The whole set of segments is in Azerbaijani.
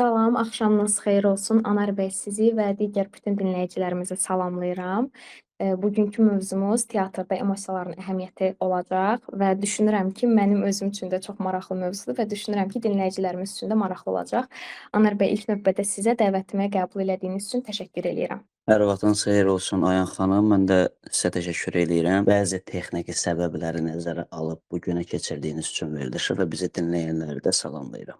Salam, axşamınız xeyir olsun. Anar bəy, sizi və digər bütün dinləyicilərimizi salamlayıram. Bugünkü mövzumuz teatrda emosiyaların əhəmiyyəti olacaq və düşünürəm ki, mənim özüm üçün də çox maraqlı mövzudur və düşünürəm ki, dinləyicilərimiz üçün də maraqlı olacaq. Anar bəy, ilk növbədə sizə dəvətimi qəbul elədiyiniz üçün təşəkkür eləyirəm. Hər vaxtınız xeyir olsun Ayan xanım. Mən də sizə təşəkkür edirəm. Bəzi texniki səbəbləri nəzərə alıb bu günə keçirdiyiniz üçün verilişi və bizi dinləyənləri də salamlayıram.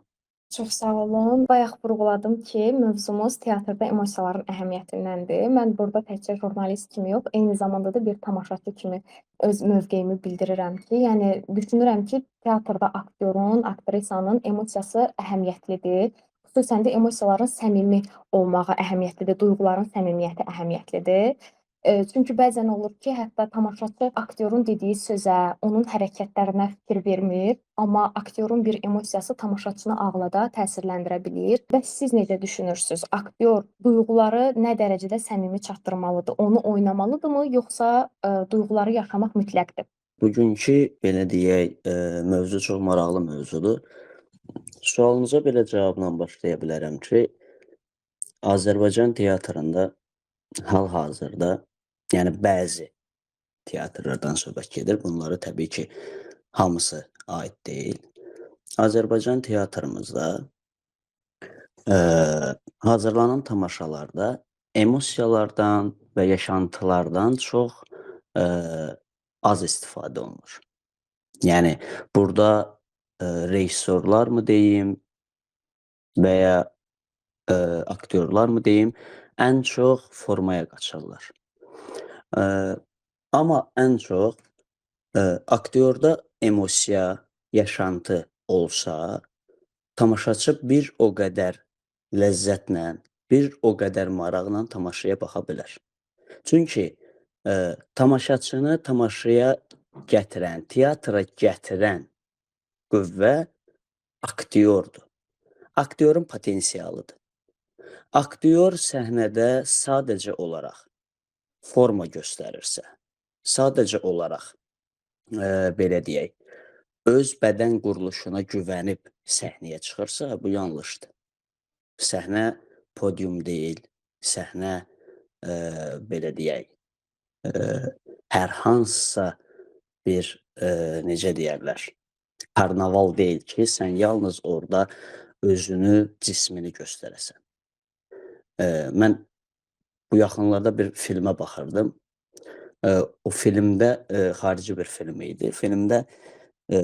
Çox sağ olun. Bayaq vurğuladım ki, mövzumuz teatrda emosiyaların əhəmiyyətindəndir. Mən burada təkcə jurnalist kimi yox, eyni zamanda da bir tamaşaçı kimi öz mövqeyimi bildirirəm ki, yəni düşünürəm ki, teatrda aktyorun, aktrisanın emosiyası əhəmiyyətlidir. Xüsusən də emosiyaların səmimi olmağı əhəmiyyətlidir, duyğuların səmimiyyəti əhəmiyyətlidir. Çünki bəzən olur ki, hətta tamaşaçı aktyorun dediyi sözə, onun hərəkətlərinə fikir vermir, amma aktyorun bir emosiyası tamaşaçını ağlada, təsirləndirə bilir. Bəs siz necə düşünürsüz? Aktyor duyğuları nə dərəcədə səmimi çatdırmalıdır? Onu oynamalıdırmı, yoxsa duyğuları yaşamaq mütləqdir? Bugünkü belə deyək, mövzu çox maraqlı mövzudur. Sualınıza belə cavabla başlaya bilərəm ki, Azərbaycan teatrında hal-hazırda, yəni bəzi teatrlardan söhbət gedir. Bunları təbii ki, hamısı aid deyil. Azərbaycan teatrımızda hazırlanan tamaşalarda emosiyalardan və yaşantılardan çox az istifadə olunur. Yəni burada rejissorlar mı deyim və ya aktyorlar mı deyim, ən çox formaya qaçırlar. Amma ən çox aktyorda emosiya, yaşantı olsa, tamaşaçı bir o qədər ləzzətlə, bir o qədər maraqla tamaşaya baxa bilər. Çünki tamaşaçını tamaşaya gətirən, teatra gətirən qüvvə aktyordur. Aktyorun potensialıdır. Aktyor səhnədə sadəcə olaraq forma göstərirsə, sadəcə olaraq belə deyək, öz bədən quruluşuna güvənib səhnəyə çıxırsa, bu yanlışdır. Səhnə podium deyil, səhnə belə deyək, hər hansısa bir necə deyərlər, karnaval deyil ki, sən yalnız orada özünü, cismini göstərəsən. Mən bu yaxınlarda bir filmə baxırdım. O filmdə xarici bir film idi. Filmdə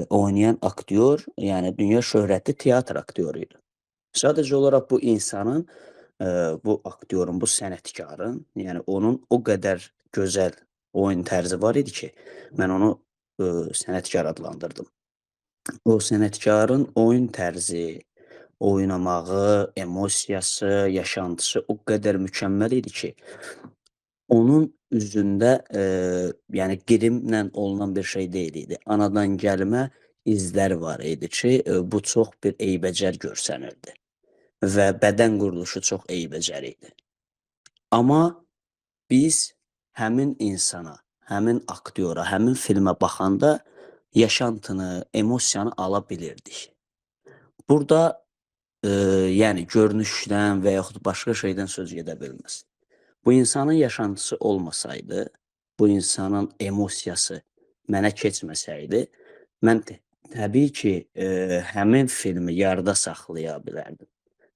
oynayan aktyor, yəni dünya şöhrətli teatr aktyoru idi. Sadəcə olaraq bu insanın, bu aktyorun, bu sənətkarın, yəni onun o qədər gözəl oyun tərzi var idi ki, mən onu sənətkar adlandırdım. O sənətkarın oyun tərzi, oynamağı, emosiyası, yaşantısı o qədər mükəmməl idi ki, onun üzündə yəni qrimlə olunan bir şey deyil idi. Anadan gəlmə izlər var idi ki, bu çox bir eybəcər görsənirdi və bədən quruluşu çox eybəcər idi. Amma biz həmin insana, həmin aktyora, həmin filmə baxanda yaşantını, emosiyanı ala bilirdik. Burada yəni görünüşdən və yaxud başqa şeydən söz gedə bilməz. Bu insanın yaşantısı olmasaydı, bu insanın emosiyası mənə keçməsəydi, mən təbii ki, həmin filmi yarıda saxlaya bilərdim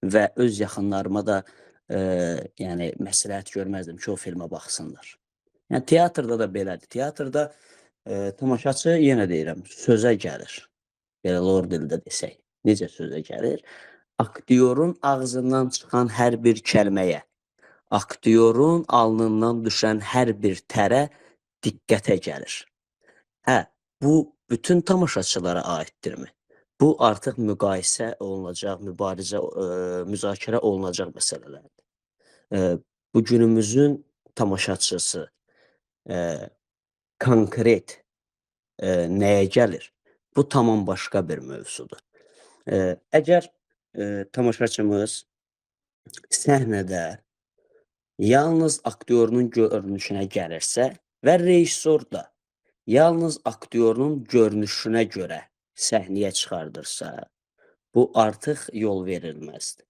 və öz yaxınlarıma da yəni məsləhət görməzdim ki, o filmə baxsınlar. Yəni teatrda da belədir. Teatrda tamaşaçı, yenə deyirəm, sözə gəlir. Belə lor dildə desək. Necə sözə gəlir? Aktyorun ağzından çıxan hər bir kəlməyə, aktyorun alnından düşən hər bir tərə diqqətə gəlir. Hə, bu bütün tamaşaçılara aiddirmi? Bu artıq müqayisə olunacaq, müzakirə olunacaq məsələlərdir. Bu günümüzün tamaşaçısı konkret nəyə gəlir? Bu tamam başqa bir mövzudur. Əgər tamaşaçımız səhnədə yalnız aktyorunun görünüşünə gəlirsə və rejissor da yalnız aktyorunun görünüşünə görə səhnəyə çıxardırsa, bu artıq yol verilməzdir.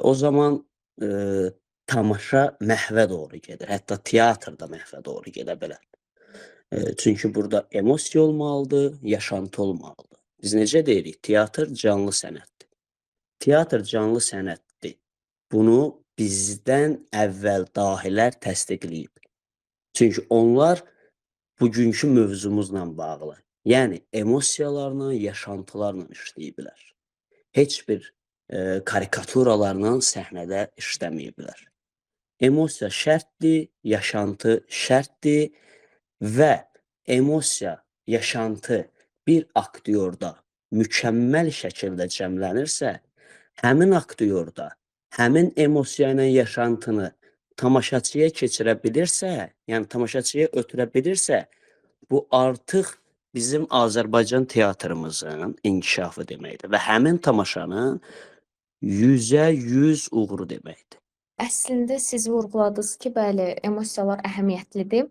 O zaman tamaşa məhvə doğru gedir. Hətta teatr da məhvə doğru gedə bilər. Çünki burada emosiya olmalıdır, yaşantı olmalıdır. Biz necə deyirik? Teatr canlı sənətdir. Teatr canlı sənətdir. Bunu bizdən əvvəl dahilər təsdiqləyib. Çünki onlar bugünkü mövzumuzla bağlı, yəni emosiyalarla, yaşantılarla işləyiblər. Heç bir karikaturalarla səhnədə işləməyiblər. Emosiya şərtdir, yaşantı şərtdir və emosiya, yaşantı bir aktyorda mükəmməl şəkildə cəmlənirsə, həmin aktyorda həmin emosiya ilə yaşantını tamaşaçıya keçirə bilirsə, yəni tamaşaçıya ötürə bilirsə, bu artıq bizim Azərbaycan teatrımızın inkişafı deməkdir və həmin tamaşanın 100% uğuru deməkdir. Əslində siz vurğuladınız ki, bəli, emosiyalar əhəmiyyətlidir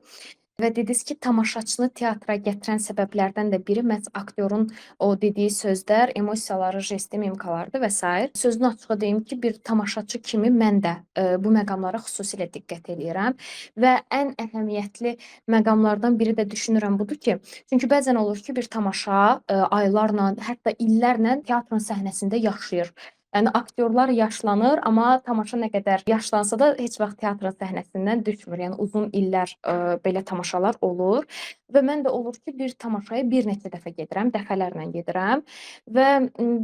və dediniz ki, tamaşaçını teatra gətirən səbəblərdən də biri məhz aktyorun o dediyi sözlər, emosiyaları, jesti, mimikalardır və s. Sözün açığı deyim ki, bir tamaşaçı kimi mən də bu məqamlara xüsusilə diqqət eləyirəm və ən əhəmiyyətli məqamlardan biri də düşünürəm budur ki, çünki bəzən olur ki, bir tamaşa aylarla, hətta illərlə teatrın səhnəsində yaşayır. Yəni aktyorlar yaşlanır, amma tamaşa nə qədər yaşlansa da heç vaxt teatrın səhnəsindən düşmür. Yəni uzun illər belə tamaşalar olur və mən də olur ki, bir tamaşaya bir neçə dəfə gedirəm, dəfələrlə gedirəm və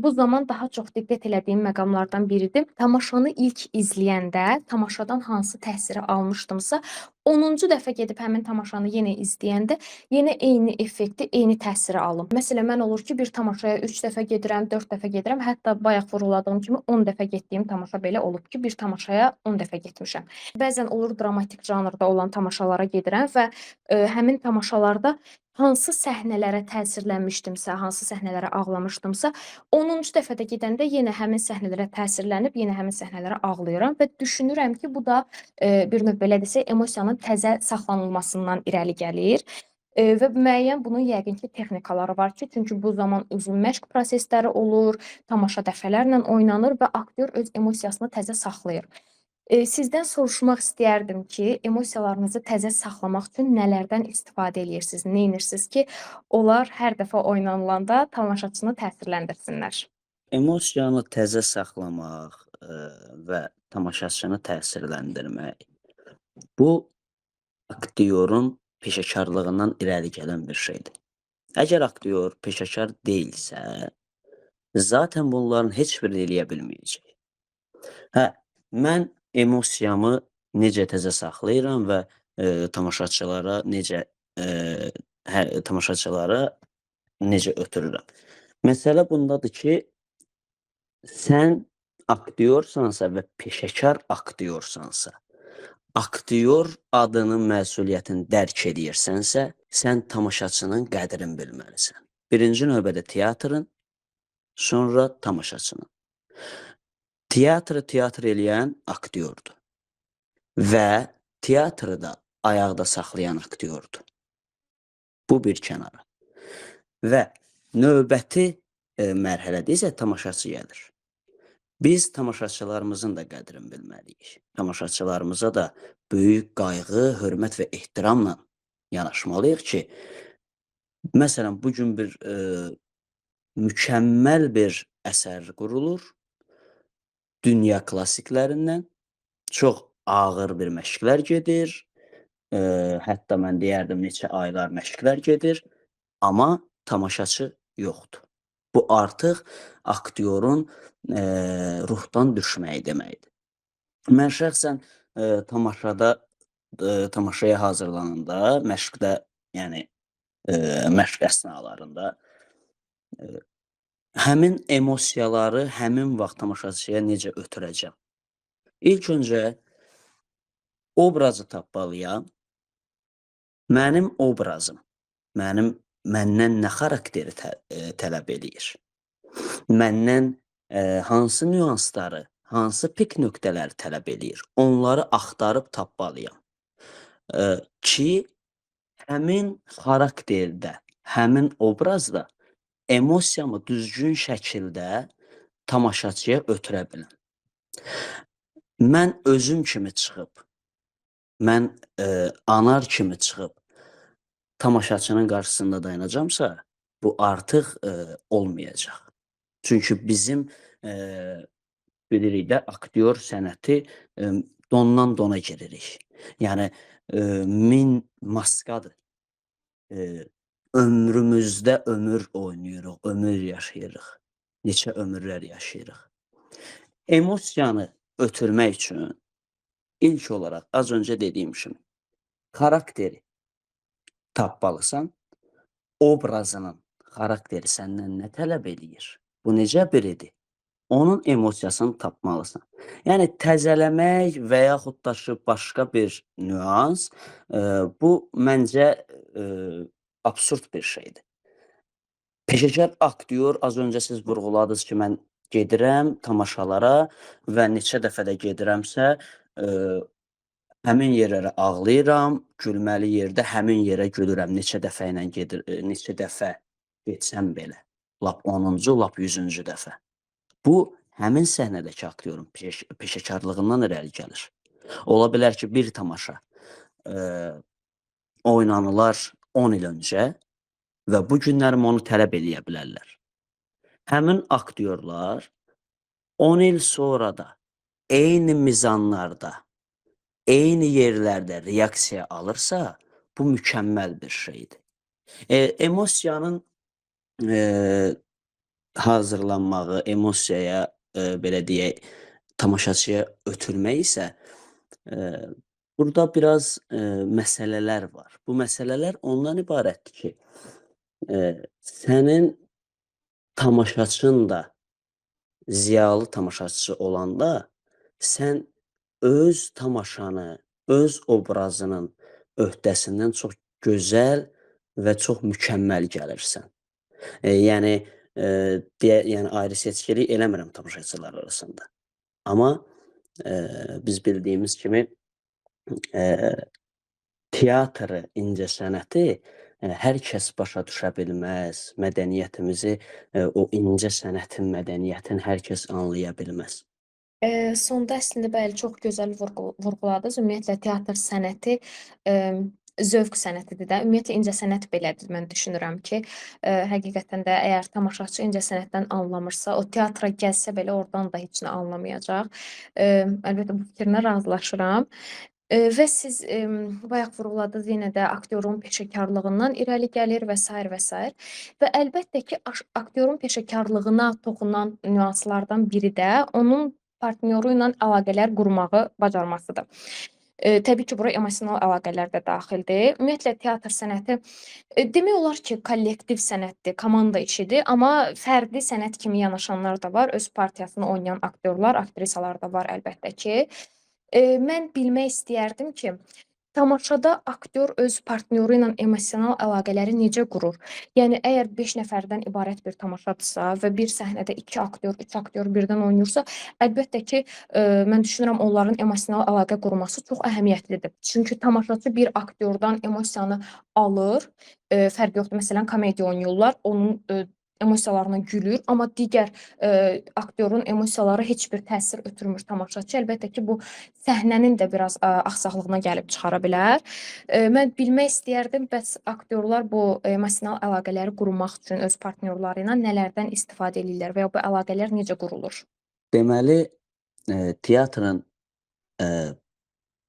bu zaman daha çox diqqət elədiyim məqamlardan biridir. Tamaşanı ilk izləyəndə tamaşadan hansı təsiri almışdımsa, 10-cu dəfə gedib həmin tamaşanı yenə izləyəndə yenə eyni effekti, eyni təsiri alım. Məsələn, mən olur ki, bir tamaşaya 3 dəfə gedirəm, 4 dəfə gedirəm, hətta bayaq vurğuladığım kimi 10 dəfə getdiyim tamaşa belə olub ki, bir tamaşaya 10 dəfə getmişəm. Bəzən olur dramatik janrda olan tamaşalara gedirəm və həmin tamaşalarda hansı səhnələrə təsirlənmişdimsə, hansı səhnələrə ağlamışdımsa, 10-cu dəfədə gedəndə yenə həmin səhnələrə təsirlənib, yenə həmin səhnələrə ağlayıram və düşünürəm ki, bu da bir növ belə desək, emosiyanın təzə saxlanılmasından irəli gəlir. Və müəyyən bunun yəqin ki, texnikaları var ki, çünki bu zaman uzun məşq prosesləri olur, tamaşa dəfələrlə oynanır və aktyor öz emosiyasını təzə saxlayır. Sizdən soruşmaq istəyərdim ki, emosiyalarınızı təzə saxlamaq üçün nələrdən istifadə eləyirsiniz, neynirsiniz ki, onlar hər dəfə oynanılanda tamaşaçını təsirləndirsinlər? Emosiyanı təzə saxlamaq və tamaşaçını təsirləndirmək, bu aktyorun peşəkarlığından irəli gələn bir şeydir. Əgər aktyor peşəkar deyilsə, zaten bunların heç birini eləyə bilməyəcək. Hə, mən emosiyamı necə təzə saxlayıram və tamaşaçılara necə ötürürəm. Məsələ bundadır ki, sən aktyorsansa və peşəkar aktyorsansa, aktyor adının məsuliyyətini dərk edirsənsə, sən tamaşaçının qədrini bilməlisən. Birinci növbədə teatrın, sonra tamaşaçının. Teatr eləyən aktyordur və teatrı da ayaqda saxlayan aktyordur. Bu bir kənara. Və növbəti mərhələdə isə tamaşaçı gəlir. Biz tamaşaçılarımızın da qədrini bilməliyik. Tamaşaçılarımıza da böyük qayğı, hörmət və ehtiramla yanaşmalıyıq ki, məsələn, bugün bir mükəmməl bir əsər qurulur, dünya klassiklərindən çox ağır bir məşqlər gedir, hətta mən deyərdim neçə aylar məşqlər gedir, amma tamaşaçı yoxdur. Bu artıq aktyorun ruhdan düşməyi deməkdir. Mən şəxsən tamaşaya hazırlananda, məşqdə, yəni məşq əsnalarında həmin emosiyaları həmin vaxt tamaşaçıya necə ötürəcəm? İlk öncə obrazı tapmalıyam. Mənim obrazım, məndən nə xarakteri tələb eləyir? Məndən hansı nüansları, hansı pik nöqtələri tələb eləyir? Onları axtarıb tapmalıyam. Ki, həmin xarakterdə, həmin obrazda emosiyamı düzgün şəkildə tamaşaçıya ötürə biləm. mən özüm kimi çıxıb, mən anar kimi çıxıb tamaşaçının qarşısında dayanacamsa, bu artıq olmayacaq. Çünki bizim bilirik də aktyor sənəti dondan dona giririk. Yəni 1000 maskadır. Ömrümüzdə ömür oynayırıq, ömür yaşayırıq. Neçə ömürlər yaşayırıq. Emosiyanı ötürmək üçün ilk olaraq az öncə dediyim kimi xarakteri tapmalısan. Obrazının xarakteri səndən nə tələb eləyir? Bu necə biridir? Onun emosiyasını tapmalısan. Yəni təzələmək və yaxud da ki, başqa bir nüans, bu məncə absurd bir şeydir. Peşəkar aktyor, az öncə siz vurğuladınız ki, mən gedirəm tamaşalara və neçə dəfə də gedirəmsə, həmin yerlərə ağlayıram, gülməli yerdə həmin yerə gülürəm. Neçə dəfə ilə neçə dəfə getsəm belə. Lap 10-cu, lap 100-cü dəfə. Bu, həmin səhnədəki aktyorun peşəkarlığından irəli gəlir. Ola bilər ki, bir tamaşa oynanılar 10 il öncə və bu günlərim onu tələb eləyə bilərlər. Həmin aktyorlar 10 il sonra da eyni mizanlarda, eyni yerlərdə reaksiya alırsa, bu mükəmməl bir şeydir. Emosiyanın hazırlanmağı, emosiyaya, belə deyək, tamaşaçıya ötürmək isə burada biraz məsələlər var. Bu məsələlər ondan ibarətdir ki, sənin tamaşaçın da ziyalı tamaşaçısı olanda sən öz tamaşanı, öz obrazının öhdəsindən çox gözəl və çox mükəmməl gəlirsən. Yəni yəni ayrı-seçkilik eləmirəm tamaşaçılar arasında. Amma biz bildiyimiz kimi teatrı, incəsənəti hər kəs başa düşə bilməz. Mədəniyyətimizi, o incə sənətin, mədəniyyətin hər kəs anlaya bilməz. Sonda əslində bəli, çox gözəl vurğuladınız. Ümumiyyətlə teatr sənəti zövq sənətidir də. Ümumiyyətlə incəsənət belədir. Mən düşünürəm ki, həqiqətən də əgər tamaşaçı incəsənətdən anlamırsa, o teatra gəlsə belə oradan da heç nə anlamayacaq. Əlbəttə bu fikrinlə razılaşıram. Və siz bayaq vurğuladınız, yenə də aktyorun peşəkarlığından irəli gəlir və sair və sair. Və əlbəttə ki, aktyorun peşəkarlığına toxunan nüanslardan biri də onun partnyoru ilə əlaqələr qurmağı bacarmasıdır. Təbii ki, bura emosional əlaqələr də daxildir. Ümumiyyətlə teatr sənəti demək olar ki, kollektiv sənətdir, komanda işidir, amma fərdi sənət kimi yanaşanlar da var, öz partiyasını oynayan aktyorlar, aktrisalar da var əlbəttə ki. Mən bilmək istəyərdim ki, tamaşada aktyor öz partnyoru ilə emosional əlaqələri necə qurur? Yəni əgər 5 nəfərdən ibarət bir tamaşadırsa və bir səhnədə 2 aktyor, 3 aktyor birdən oynayırsa, əlbəttə ki, mən düşünürəm onların emosional əlaqə qurması çox əhəmiyyətlidir. Çünki tamaşaçı bir aktyordan emosiyanı alır, fərqi yoxdur. Məsələn, komediya oynayırlar, onun emosiyalarına gülür, amma digər aktyorun emosiyaları heç bir təsir ötürmür tamaşaçı. Əlbəttə ki, bu səhnənin də biraz axsaqlığına gəlib çıxara bilər. Mən bilmək istəyərdim, bəs aktyorlar bu emosional əlaqələri qurmaq üçün öz partnyorları ilə nələrdən istifadə edirlər və ya bu əlaqələr necə qurulur? Deməli, teatrın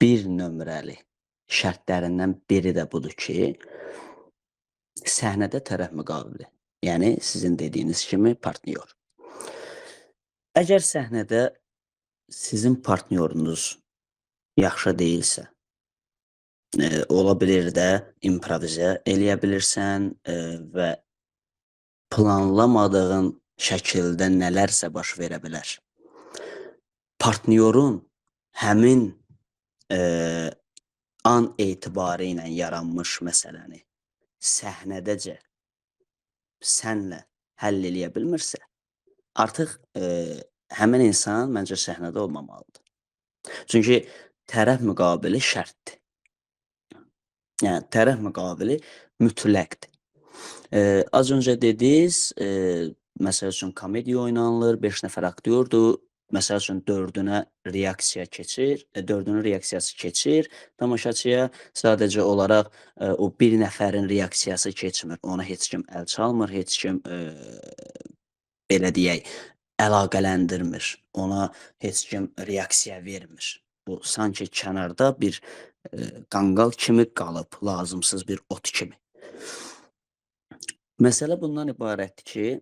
bir nömrəli şərtlərindən biri də budur ki, səhnədə tərəf müqavili. Yəni sizin dediyiniz kimi partnyor. Əgər səhnədə sizin partnyorunuz yaxşı deyilsə, ola bilir də improvizə eləyə bilirsən və planlamadığın şəkildə nələrsə baş verə bilər. Partnyorun həmin an etibarı ilə yaranmış məsələni səhnədəcə sənlə həll eləyə bilmirsə, artıq həmin insan məncə səhnədə olmamalıdır. Çünki tərəf müqabili şərtdir. Yəni tərəf müqabili mütləqdir. Az öncə dediniz, məsəl üçün komediya oynanılır, 5 nəfər aktyordur, Məsəl üçün 4-ünə reaksiya keçir, 4-ünün reaksiyası keçir tamaşaçıya. Sadəcə olaraq o bir nəfərin reaksiyası keçmir. Ona heç kim əl çalmır, heç kim belə deyək, əlaqələndirmir. Ona heç kim reaksiya vermir. Bu sanki kənarda bir qanqal kimi qalıb, lazımsız bir ot kimi. Məsələ bundan ibarətdir ki,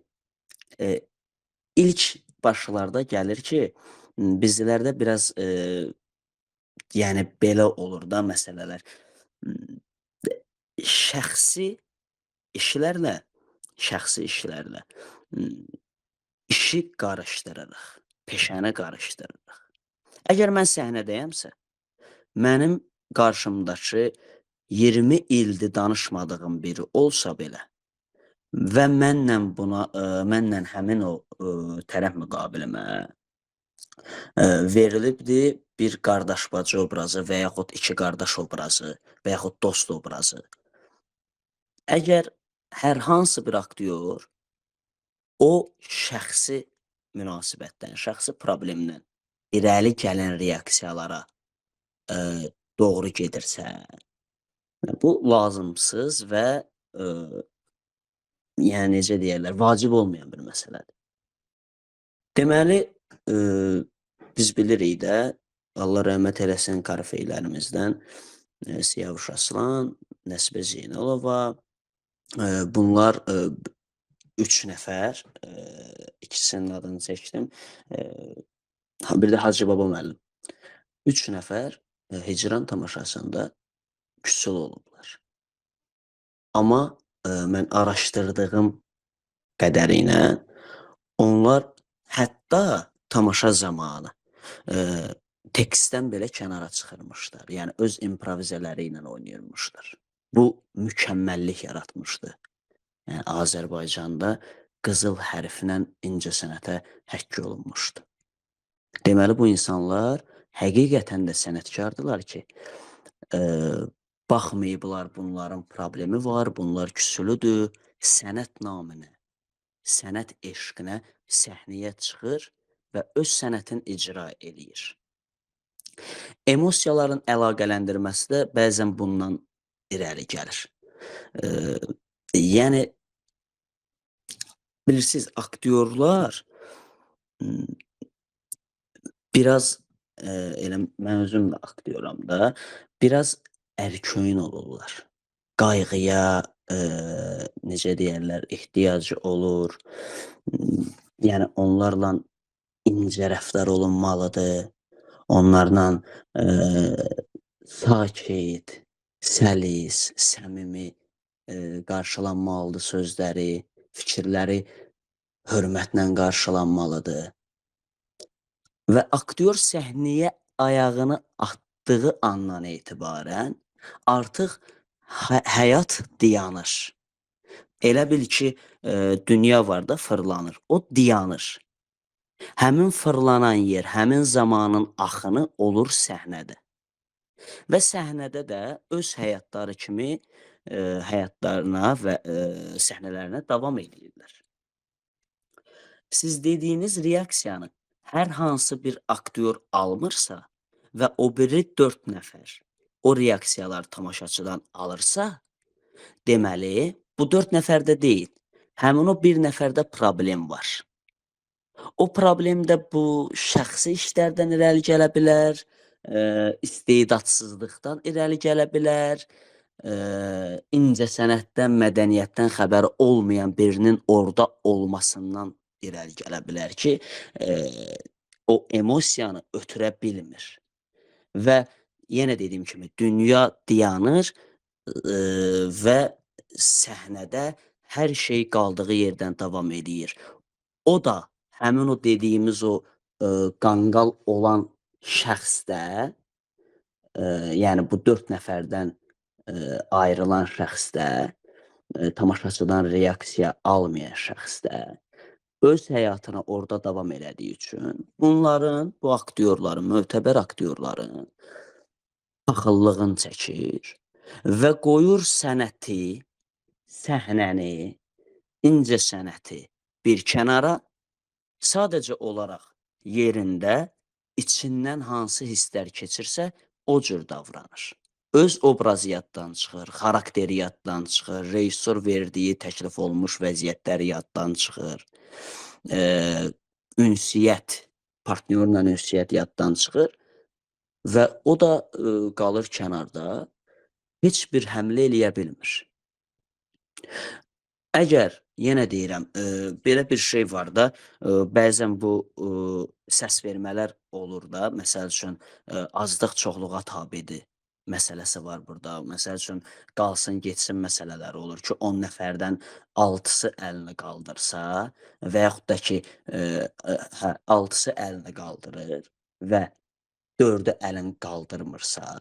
ilk başlarda gəlir ki, bizlərdə biraz yəni belə olur da məsələlər. Şəxsi işlərlə işi qarışdırırıq, peşəni qarışdırırıq. Əgər mən səhnədəyəmsə, mənim qarşımdakı 20 ildir danışmadığım biri olsa belə və mənlə həmin o tərəf müqabilimə verilibdir bir qardaş-bacı obrazı və yaxud 2 qardaş obrazı və yaxud dost obrazı. Əgər hər hansı bir aktyor o şəxsi münasibətdən, şəxsi problemdən irəli gələn reaksiyalara doğru gedirsə, bu lazımsız və yəni necə deyərlər, vacib olmayan bir məsələdir. Deməli, biz bilirik də, Allah rəhmət eləsin korifeylərimizdən Siyavuş Aslan, Nəsibə Zeynalova, bunlar 3 nəfər, ikisinin adını çəkdim, bir də Hacı Baba müəllim. 3 nəfər Hicran tamaşasında küsül olublar. Amma mən araşdırdığım qədərinə onlar hətta tamaşa zamanı tekstdən belə kənara çıxırmışlar. Yəni öz improvizələri ilə oynayırmışlar. Bu mükəmməllik yaratmışdı. Yəni Azərbaycanda qızıl hərflə incəsənətə həkk olunmuşdu. Deməli bu insanlar həqiqətən də sənətkardılar ki, baxmayıblar bunların problemi var, bunlar küsülüdür, sənət naminə, sənət eşqinə səhnəyə çıxır və öz sənətini icra eləyir. Emosiyaların əlaqələndirməsi də bəzən bundan irəli gəlir. Yəni bilirsiniz, aktyorlar biraz elə mən özüm də aktyoram da, biraz ərköyün olurlar. Qayğıya, necə deyərlər, ehtiyacı olur. Yəni onlarla incə rəftar olunmalıdır. Onlarla sakit, səlis, səmimi qarşılanmalıdır sözləri, fikirləri hörmətlə qarşılanmalıdır. Və aktyor səhnəyə ayağını atdığı andan etibarən artıq həyat dayanır. Elə bil ki, dünya var da fırlanır, o dayanır. Həmin fırlanan yer, həmin zamanın axını olur səhnədə. Və səhnədə də öz həyatları kimi həyatlarına və səhnələrinə davam edirlər. Siz dediyiniz reaksiyanı hər hansı bir aktyor almırsa və o biri 4 nəfər o reaksiyalar tamaşaçıdan alırsa, deməli, bu 4 nəfərdə deyil, həmin o bir nəfərdə problem var. O problem də bu şəxsi işlərdən irəli gələ bilər, istedadsızlıqdan irəli gələ bilər, incəsənətdən, mədəniyyətdən xəbəri olmayan birinin orada olmasından irəli gələ bilər ki, o emosiyanı ötürə bilmir. Və yenə dediyim kimi, dünya dayanır və səhnədə hər şey qaldığı yerdən davam edir. O da həmin o dediyimiz o qanqal olan şəxsdə, yəni bu 4 nəfərdən ayrılan şəxsdə, tamaşaçıdan reaksiya almayan şəxsdə öz həyatına orada davam elədiyi üçün bunların, bu aktyorların, mötəbər aktyorların paxıllığını çəkir və qoyur sənəti, səhnəni, incəsənəti bir kənara, sadəcə olaraq yerində içindən hansı hisslər keçirsə, o cür davranır. Öz obrazı yaddan çıxır, xarakteri yaddan çıxır, rejissor verdiyi təklif olunmuş vəziyyətləri yaddan çıxır. Ünsiyyət, partnyorla ünsiyyət yaddan çıxır və o da qalır kənarda, heç bir həmlə eləyə bilmir. Əgər, yenə deyirəm, belə bir şey var da, bəzən bu səsvermələr olur da, məsəl üçün, azlıq çoxluğa tabedir məsələsi var burada. Məsəl üçün, qalsın getsin məsələləri olur ki, 10 nəfərdən 6-sı əlini qaldırsa və yaxud da ki, 6-sı əlini qaldırır və 4-ü əlini qaldırmırsa,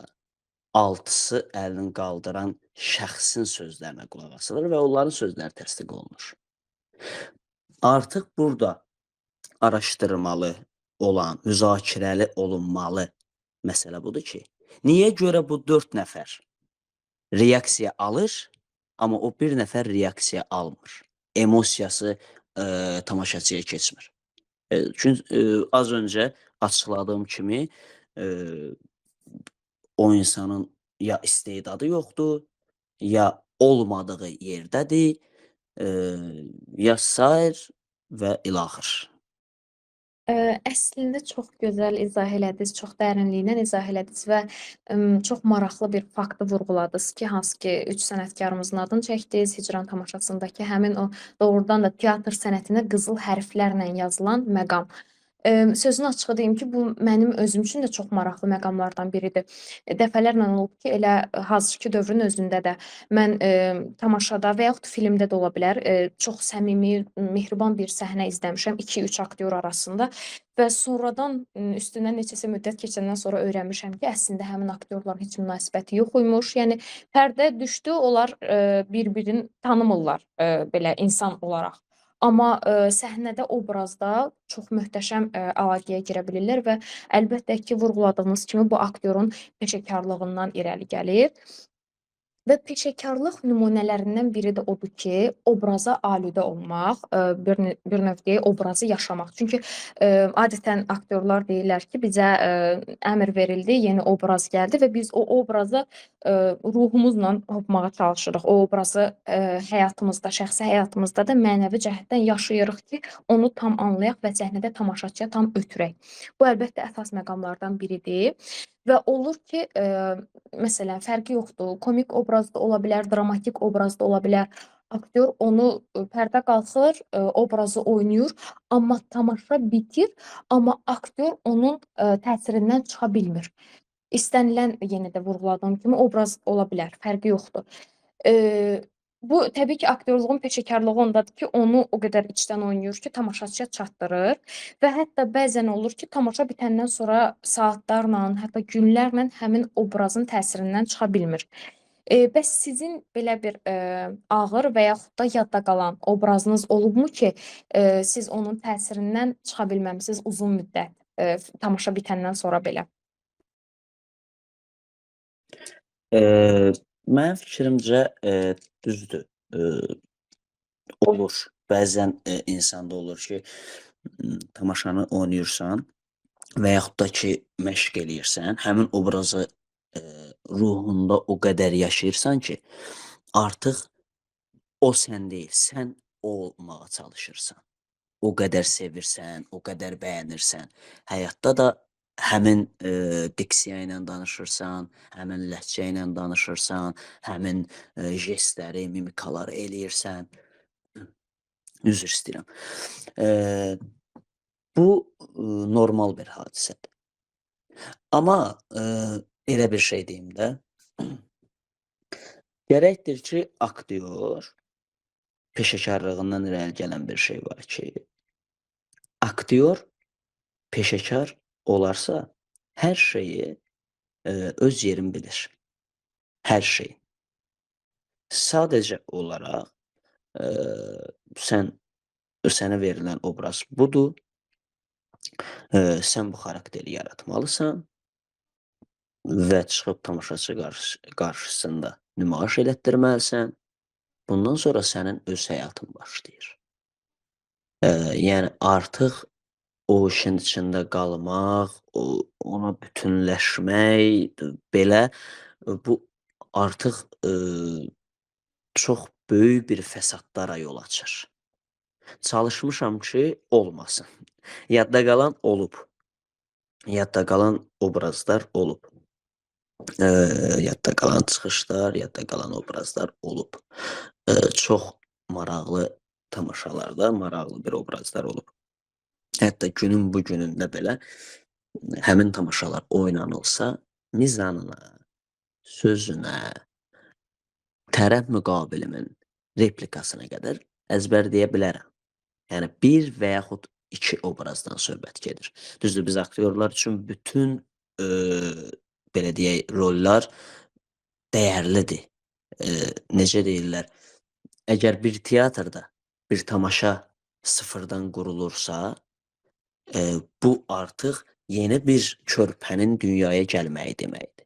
6-sı əlini qaldıran şəxsin sözlərinə qulaq asılır və onların sözləri təsdiq olunur. Artıq burada araşdırmalı olan, müzakirəli olunmalı məsələ budur ki, niyə görə bu 4 nəfər reaksiya alır, amma o 1 nəfər reaksiya almır? Emosiyası tamaşaçıya keçmir. Çünki az öncə açıqladığım kimi, o insanın ya istedadı yoxdur, ya olmadığı yerdədir, ya sair və ilaxır. Əslində çox gözəl izah elədiniz, çox dərinliklə izah elədiniz və çox maraqlı bir faktı vurğuladınız ki, hansı ki 3 sənətkarımızın adını çəkdiniz. Hicran tamaşasındakı həmin o doğrudan da teatr sənətinə qızıl hərflərlə yazılan məqam. Sözün açığı deyim ki, bu mənim özüm üçün də çox maraqlı məqamlardan biridir. Dəfələrlə olub ki, elə hazırki dövrün özündə də mən tamaşada və yaxud filmdə də ola bilər, çox səmimi, mehriban bir səhnə izləmişəm 2-3 aktyor arasında və sonradan üstündən neçəsə müddət keçəndən sonra öyrənmişəm ki, əslində həmin aktyorların heç münasibəti yox imiş. Yəni pərdə düşdü, onlar bir-birini tanımırlar belə insan olaraq. Amma səhnədə, obrazda çox möhtəşəm əlaqəyə girə bilirlər və əlbəttə ki, vurğuladığınız kimi bu aktyorun peşəkarlığından irəli gəlir. Və peşəkarlıq nümunələrindən biri də odur ki, obraza aludə olmaq, bir növ deyək, obrazı yaşamaq. Çünki adətən aktyorlar deyirlər ki, bizə əmr verildi, yeni obraz gəldi və biz o obrazı ruhumuzla hopmağa çalışırıq. O obrazı həyatımızda, şəxsi həyatımızda da mənəvi cəhətdən yaşayırıq ki, onu tam anlayaq və səhnədə tamaşaçıya tam ötürək. Bu əlbəttə əsas məqamlardan biridir. Və olur ki, məsələn, fərqi yoxdur, komik obrazda ola bilər, dramatik obrazda ola bilər. Aktyor onu pərdə qalxır, obrazı oynayır, amma tamaşa bitir, amma aktyor onun təsirindən çıxa bilmir. İstənilən, yenə də vurğuladığım kimi obraz ola bilər, fərqi yoxdur. Bu təbii ki, aktyorluğun peşəkarlığı ondadır ki, onu o qədər içdən oynayır ki, tamaşaçıya çatdırır və hətta bəzən olur ki, tamaşa bitəndən sonra saatlarla, hətta günlərlə həmin obrazın təsirindən çıxa bilmir. Bəs sizin belə bir ağır və yaxud da yadda qalan obrazınız olubmu ki, siz onun təsirindən çıxa bilməmisiniz uzun müddət, tamaşa bitəndən sonra belə? Mənim fikrimcə, düzdür, olur. Bəzən insanda olur ki, tamaşanı oynayırsan və yaxud da ki, məşq eləyirsən, həmin obrazı ruhunda o qədər yaşayırsan ki, artıq o sən deyil, sən o olmağa çalışırsan. O qədər sevirsən, o qədər bəyənirsən. Həyatda da həmin diksiya ilə danışırsan, həmin ləhcə ilə danışırsan, həmin jestləri, mimikaları eləyirsən. Üzr istəyirəm. Bu normal bir hadisədir. Amma elə bir şey deyim də, gərəkdir ki, aktyor peşəkarlığından irəli gələn bir şey var ki, aktyor peşəkar olarsa, hər şeyi öz yerini bilir. Hər şey. Sadəcə olaraq sənə verilən obraz budur. Sən bu xarakteri yaratmalısan və çıxıb tamaşaçı qarşısında nümayiş elətdirməlisən. Bundan sonra sənin öz həyatın başlayır. Yəni artıq o işin içində qalmaq, ona bütünləşmək, belə bu artıq çox böyük bir fəsadlara yol açır. Çalışmışam ki, olmasın. Yadda qalan olub. Yadda qalan obrazlar olub. Yadda qalan çıxışlar, yadda qalan obrazlar olub. Çox maraqlı tamaşalarda maraqlı bir obrazlar olub. Hətta günün bu günündə belə həmin tamaşalar oynanılsa, mizanına, sözünə, tərəf müqabilimin replikasına qədər əzbərləyə bilərəm. Yəni bir və yaxud 2 obrazdan söhbət gedir. Düzdür, biz aktyorlar üçün bütün, belə deyək, rollar dəyərlidir. Necə deyirlər, əgər bir teatrda bir tamaşa sıfırdan qurulursa, bu artıq yeni bir körpənin dünyaya gəlməyi deməkdir.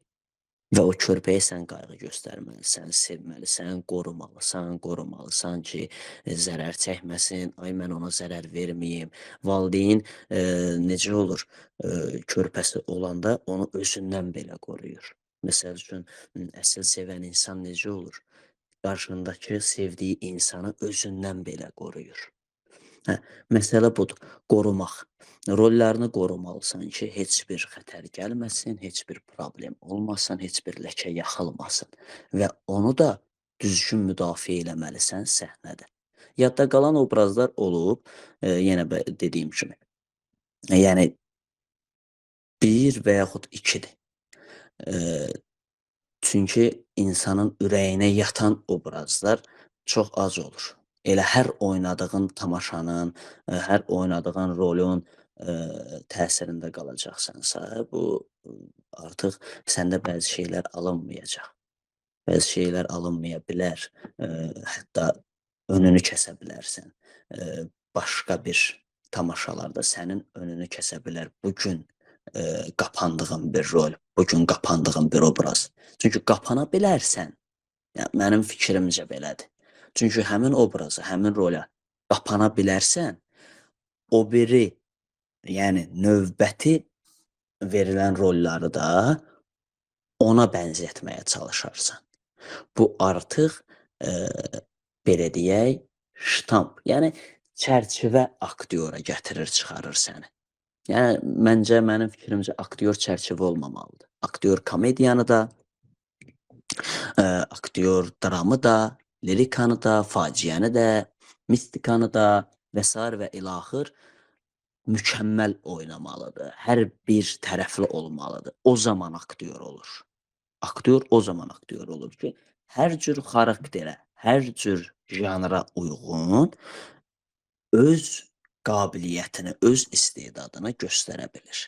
Və o körpəyə sən qayğı göstərməlisən, sevməlisən, qorumalısan ki, zərər çəkməsin, ay mən ona zərər verməyim. Valideyn necə olur? Körpəsi olanda onu özündən belə qoruyur. Məsəl üçün, əsl sevən insan necə olur? Qarşındakı sevdiyi insanı özündən belə qoruyur. Məsələ budur, qorumaq. Rollarını qorumalısan ki, heç bir xətər gəlməsin, heç bir problem olmasın, heç bir ləkə yaxılmasın və onu da düzgün müdafiə eləməlisən səhnədə. Yadda qalan obrazlar olub, yenə dediyim kimi, yəni 1 və yaxud 2-dir. Çünki insanın ürəyinə yatan obrazlar çox az olur. Elə hər oynadığın tamaşanın, hər oynadığın rolun təsirində qalacaqsansa, bu artıq səndə bəzi şeylər alınmayacaq. Bəzi şeylər alınmaya bilər. Hətta önünü kəsə bilərsən. Başqa bir tamaşalarda sənin önünü kəsə bilər. Bu gün qapandığın bir rol, bu gün qapandığın bir obraz. Çünki qapana bilərsən. Yəni mənim fikrimcə belədir. Çünki həmin obraza, həmin rola qapana bilərsən, o biri, yəni növbəti verilən rolları da ona bənzətməyə çalışarsan. Bu artıq belə deyək, ştamp, yəni çərçivə aktyora gətirir, çıxarır səni. Yəni məncə, mənim fikrimcə aktyor çərçivə olmamalıdır. Aktyor komediyanı da, aktyor dramı da, lirikanı da, faciəni də, mistikanı da və sair və ilaxır mükəmməl oynamalıdır. Hər bir tərəfli olmalıdır. O zaman aktyor olur. Aktyor o zaman aktyor olur ki, hər cür xarakterə, hər cür janra uyğun öz qabiliyyətini, öz istedadını göstərə bilir.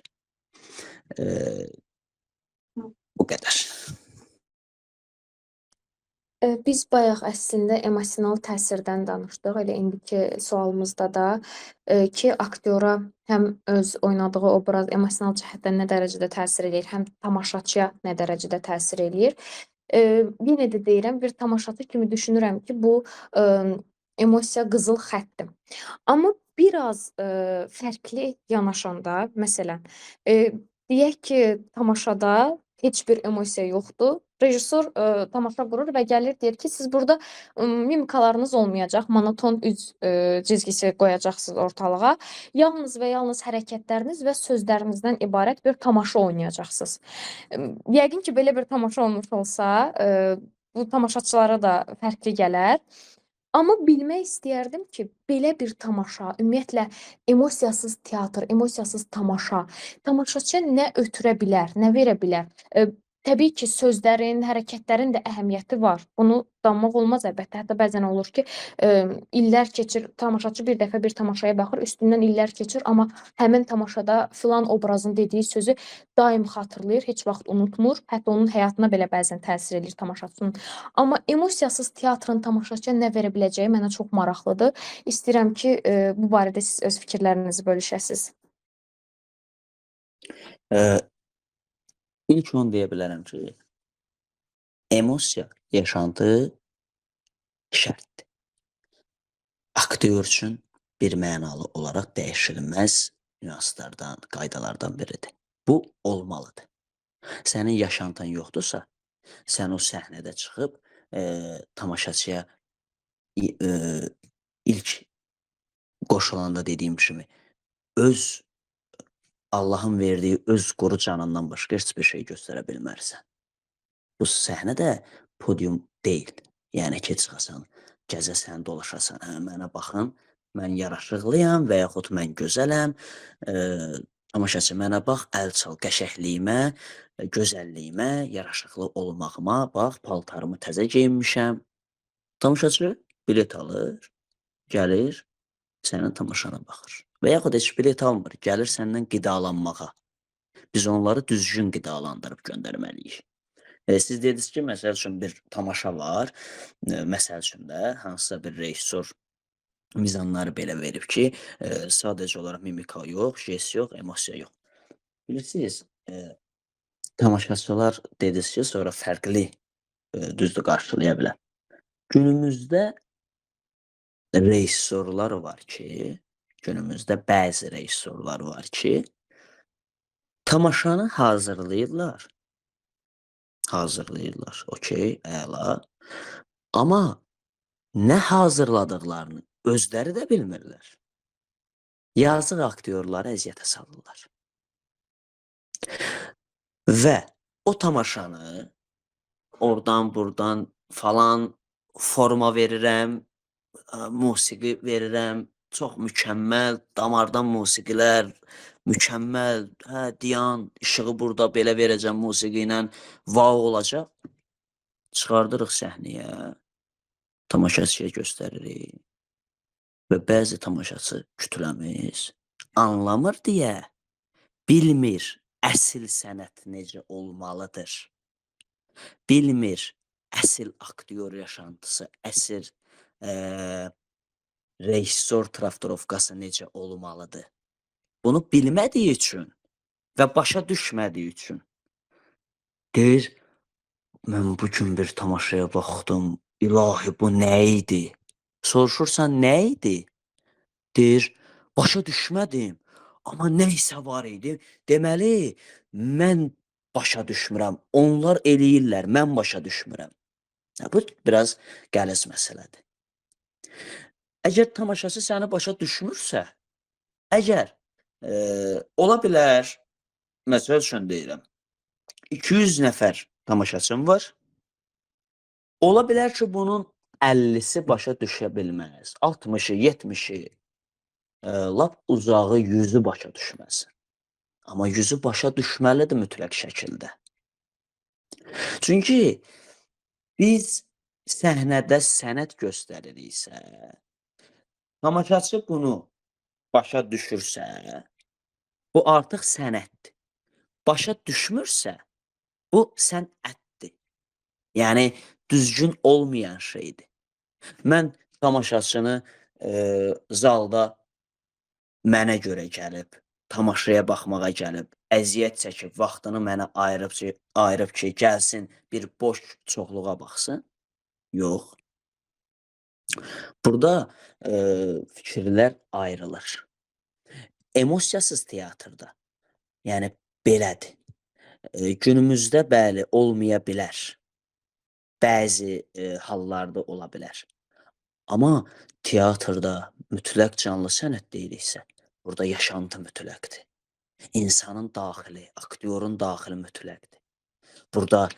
Bu qədər. Biz bayaq əslində emosional təsirdən danışdıq. Elə indiki sualımızda da ki, aktyora həm öz oynadığı obraz emosional cəhətdən nə dərəcədə təsir eləyir, həm tamaşaçıya nə dərəcədə təsir eləyir. Yenə də deyirəm, bir tamaşaçı kimi düşünürəm ki, bu emosiya qızıl xəttdir. Amma biraz fərqli yanaşanda, məsələn, deyək ki, tamaşada heç bir emosiya yoxdur. Rejissor tamaşa qurur və gəlir deyir ki, siz burada mimikalarınız olmayacaq, monoton üz cizgisi qoyacaqsınız ortalığa. Yalnız və yalnız hərəkətləriniz və sözlərinizdən ibarət bir tamaşa oynayacaqsınız. Yəqin ki, belə bir tamaşa olmuş olsa, bu tamaşaçılara da fərqli gələr. Amma bilmək istəyərdim ki, belə bir tamaşa, ümumiyyətlə emosiyasız teatr, emosiyasız tamaşa, tamaşaçıya nə ötürə bilər, nə verə bilər? Təbii ki, sözlərin, hərəkətlərin də əhəmiyyəti var. Bunu danmaq olmaz əlbəttə. Hətta bəzən olur ki, illər keçir, tamaşaçı bir dəfə bir tamaşaya baxır, üstündən illər keçir, amma həmin tamaşada filan obrazın dediyi sözü daim xatırlayır, heç vaxt unutmur. Hətta onun həyatına belə bəzən təsir eləyir tamaşaçının. Amma emosiyasız teatrın tamaşaçıya nə verə biləcəyi mənə çox maraqlıdır. İstəyirəm ki, bu barədə siz öz fikirlərinizi bölüşəsiz. İlk onu deyə bilərəm ki, emosiya yaşantı şərtdir. Aktyor üçün bir mənalı olaraq dəyişilməz nüanslardan, qaydalardan biridir. Bu olmalıdır. Sənin yaşantın yoxdursa, sən o səhnədə çıxıb, tamaşaçıya ilk qoşulanda dediyim kimi öz Allahın verdiyi öz quru canından başqa heç bir şey göstərə bilmərsən. Bu səhnə də podium deyil. Yəni ki, çıxasan, gəzəsən, dolaşasan, hə, mənə baxın, mən yaraşıqlıyam və yaxud mən gözələm, tamaşaçı mənə bax, əl çal qəşəngliyimə, gözəlliyimə, yaraşıqlı olmağıma, bax, paltarımı təzə geyinmişəm. Tamaşaçı bilet alır, gəlir, sənin tamaşana baxır. Və yaxud heç bilet almır, gəlir səndən qidalanmağa. Biz onları düzgün qidalandırıb göndərməliyik. Siz dediniz ki, məsəl üçün bir tamaşa var, məsəl üçün də hansısa bir rejissor mizanları belə verib ki, sadəcə olaraq mimika yox, jest yox, emosiya yox. Bilirsiniz, tamaşaçılar dediniz ki, sonra fərqli, düzdür, qarşılaya bilər. Günümüzdə rejissorlar var ki, günümüzdə bəzi rejissorlar var ki, tamaşanı hazırlayırlar. Okey, əla. Amma nə hazırladıqlarını özləri də bilmirlər. Yazıq aktyorları əziyyətə salırlar. Və o tamaşanı oradan, buradan falan forma verirəm, musiqi verirəm, çox mükəmməl, damardan musiqilər, mükəmməl, hə, Diyan, işığı burada belə verəcəm musiqi ilə, vau olacaq. Çıxardırıq səhnəyə, tamaşaçıya göstəririk və bəzi tamaşaçı kütləmiz anlamır deyə bilmir əsl sənət necə olmalıdır. Bilmir əsl aktyor yaşantısı, əsl rejissor traftorovkası necə olmalıdır. Bunu bilmədiyi üçün və başa düşmədiyi üçün deyir, mən bu gün bir tamaşaya baxdım, ilahi bu nə idi? Soruşursan nə idi? Deyir, başa düşmədim, amma nə isə var idi. Deməli, mən başa düşmürəm, onlar eləyirlər, mən başa düşmürəm. Bu biraz qəliz məsələdir. Əgər tamaşaçı səni başa düşmürsə, əgər ola bilər, məsəl üçün deyirəm, 200 nəfər tamaşaçım var, ola bilər ki, bunun 50-si başa düşə bilməz, 60-ı, 70-i, lap uzağı 100-ü başa düşməz. Amma 100-ü başa düşməlidir mütləq şəkildə. Çünki biz səhnədə sənət göstəririksə, tamaşaçı bunu başa düşürsə, bu artıq sənətdir. Başa düşmürsə, bu sənətdir. Yəni, düzgün olmayan şeydir. Mən tamaşaçını zalda mənə görə gəlib, tamaşaya baxmağa gəlib, əziyyət çəkib, vaxtını mənə ayırıb ki, gəlsin, bir boş çoxluğa baxsın. Yox. Burada fikirlər ayrılır. Emosiyasız teatrda, yəni belədir. Günümüzdə bəli, olmaya bilər. Bəzi hallarda ola bilər. Amma teatrda mütləq canlı sənət deyiriksə, burada yaşantı mütləqdir. İnsanın daxili, aktyorun daxili mütləqdir. Burada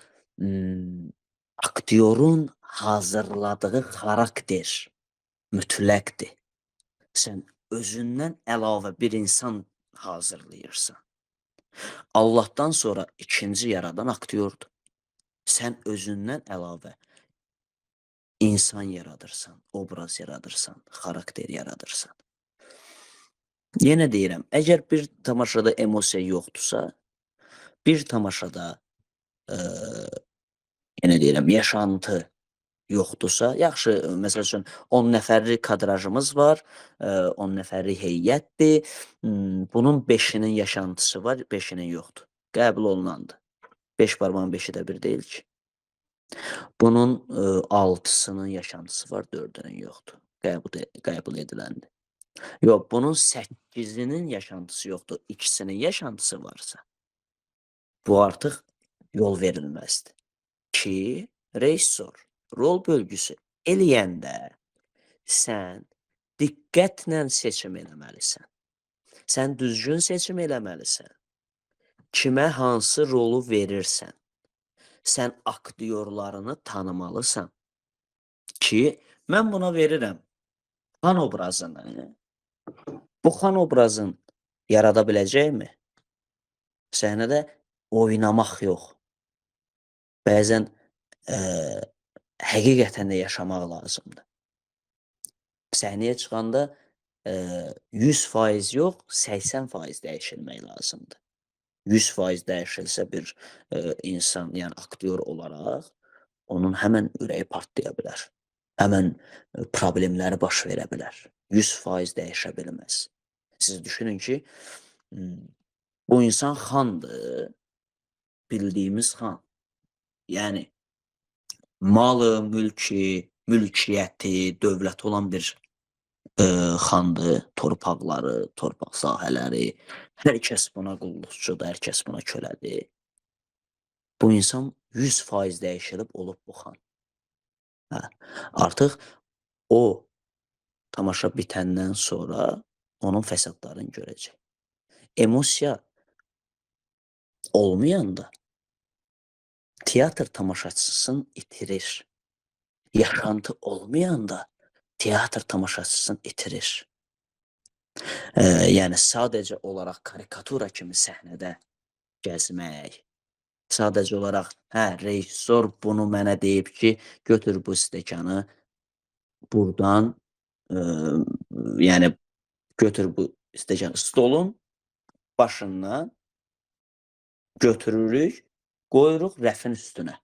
aktyorun hazırladığı xarakter mütləqdir. Sən özündən əlavə bir insan hazırlayırsan. Allahdan sonra ikinci yaradan aktyordur. Sən özündən əlavə insan yaradırsan, obraz yaradırsan, xarakter yaradırsan. Yenə deyirəm, əgər bir tamaşada emosiya yoxdursa, bir tamaşada yenə deyirəm, yaşantı yoxdursa, yaxşı, məsəl üçün 10 nəfərlik kadrajımız var, 10 nəfərlik heyətdir, bunun 5-inin yaşantısı var, 5-inin yoxdur. Qəbul olunandır. 5 barmağın 5-i də bir deyil ki. Bunun 6-sının yaşantısı var, 4-ünün yoxdur. Qəbul ediləndir. Yox, bunun 8-inin yaşantısı yoxdur. İkisinin yaşantısı varsa, bu artıq yol verilməzdir. Ki, rejissor rol bölgüsü eləyəndə sən diqqətlə seçim eləməlisən. Sən düzgün seçim eləməlisən. Kimə hansı rolu verirsən? Sən aktyorlarını tanımalısan ki, mən buna verirəm xan obrazını. Bu xan obrazın yarada biləcəkmi? Səhnədə oynamaq yox. Bəzən həqiqətən də yaşamaq lazımdır. Səhnəyə çıxanda 100% yox, 80% dəyişilmək lazımdır. 100% dəyişilsə bir insan, yəni aktyor olaraq onun həmən ürəyi partlaya bilər. Həmən problemləri baş verə bilər. 100% dəyişə bilməz. Siz düşünün ki, bu insan xandır, bildiyimiz xan. Yəni malı, mülki, mülkiyyəti, dövləti olan bir xandır, torpaqları, torpaq sahələri, hər kəs buna qulluqçudur, hər kəs buna kölədir. Bu insan 100% dəyişilib olub bu xan. Hə, artıq o tamaşa bitəndən sonra onun fəsadlarını görəcək. Emosiya olmayanda teatr tamaşaçısını itirir. Yaşantı olmayanda teatr tamaşaçısını itirir. Yəni sadəcə olaraq karikatura kimi səhnədə gəzmək, sadəcə olaraq, hə, rejissor bunu mənə deyib ki, götür bu stəkanı burdan, yəni götür bu stəkanı stolun başından götürürük, qoyuruq rəfin üstünə.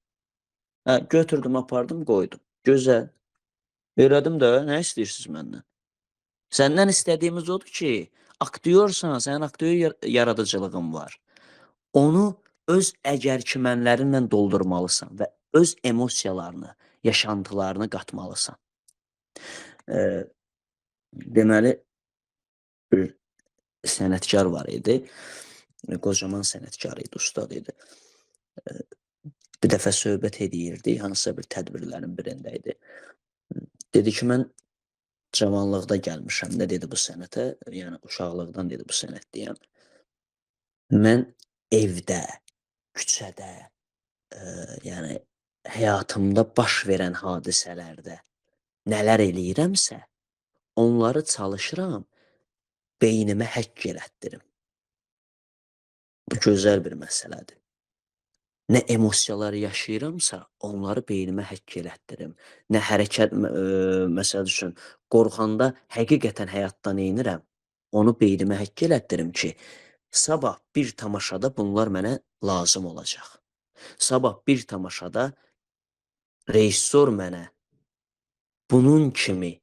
Hə, götürdüm, apardım, qoydum. Gözəl. Elədim də, nə istəyirsiniz məndən? Səndən istədiyimiz odur ki, aktyorsan, sənin aktyor yaradıcılığın var. Onu öz əgər-ki-mənlərinlə doldurmalısan və öz emosiyalarını, yaşantılarını qatmalısan. Deməli, bir sənətkar var idi. Qocaman sənətkar idi, ustad idi. Bir dəfə söhbət edirdi, hansısa bir tədbirlərin birində idi. Dedi ki, mən cavanlıqda gəlmişəm, nə dedi bu sənətə? Yəni, uşaqlıqdan dedi bu sənətdəyəm. Mən evdə, küçədə, yəni həyatımda baş verən hadisələrdə nələr eləyirəmsə, onları çalışıram beynimə həkk elətdirim. Bu gözəl bir məsələdir. Nə emosiyalar yaşayıramsa, onları beynimə həkk elətdirim. Nə hərəkət, məsəl üçün, qorxanda həqiqətən həyatda neynirəm, onu beynimə həkk elətdirim ki, sabah bir tamaşada bunlar mənə lazım olacaq. Sabah bir tamaşada rejissor mənə bunun kimi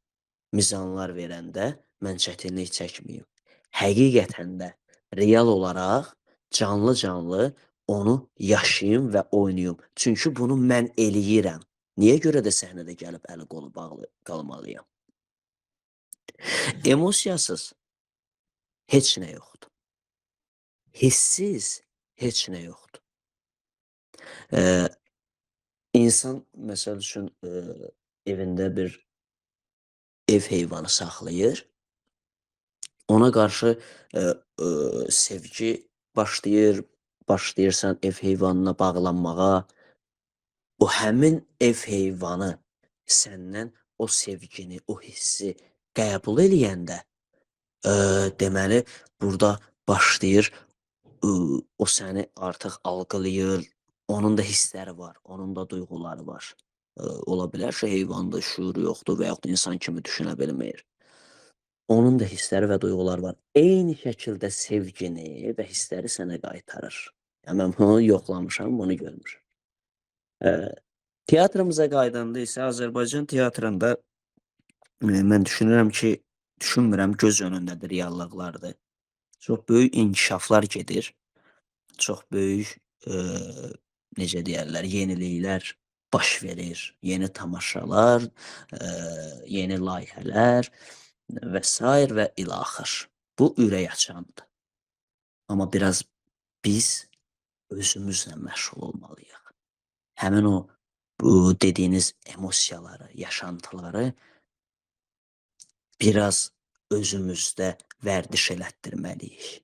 mizanlar verəndə mən çətinlik çəkməyim. Həqiqətən də real olaraq canlı-canlı onu yaşayım və oynayım. Çünki bunu mən eləyirəm. Niyə görə də səhnədə gəlib əli qolu bağlı qalmalıyam? Emosiyasız heç nə yoxdur. Hissiz heç nə yoxdur. İnsan, məsəl üçün, evində bir ev heyvanı saxlayır. Ona qarşı sevgi başlayırsan ev heyvanına bağlanmağa. O həmin ev heyvanı səndən o sevgini, o hissi qəbul eləyəndə, deməli, burada başlayır, o səni artıq algılayır, onun da hissləri var, onun da duyğuları var. Ola bilər ki, heyvanda şüuru yoxdur və yaxud insan kimi düşünə bilmir. Onun da hissləri və duyğuları var. Eyni şəkildə sevgini və hissləri sənə qaytarır. Yəni, mən bunu yoxlamışam, bunu görmüşəm. Teatrımıza qaydanda isə Azərbaycan teatrında mən düşünmürəm, göz önündədir reallıqlardır. Çox böyük inkişaflar gedir. Çox böyük, necə deyərlər, yeniliklər baş verir. Yeni tamaşalar, yeni layihələr. və sair və ilaxır. Bu ürək açandır. Amma biraz biz özümüzlə məşğul olmalıyıq. Həmin o bu dediyiniz emosiyaları, yaşantıları biraz özümüzdə vərdiş elətdirməliyik.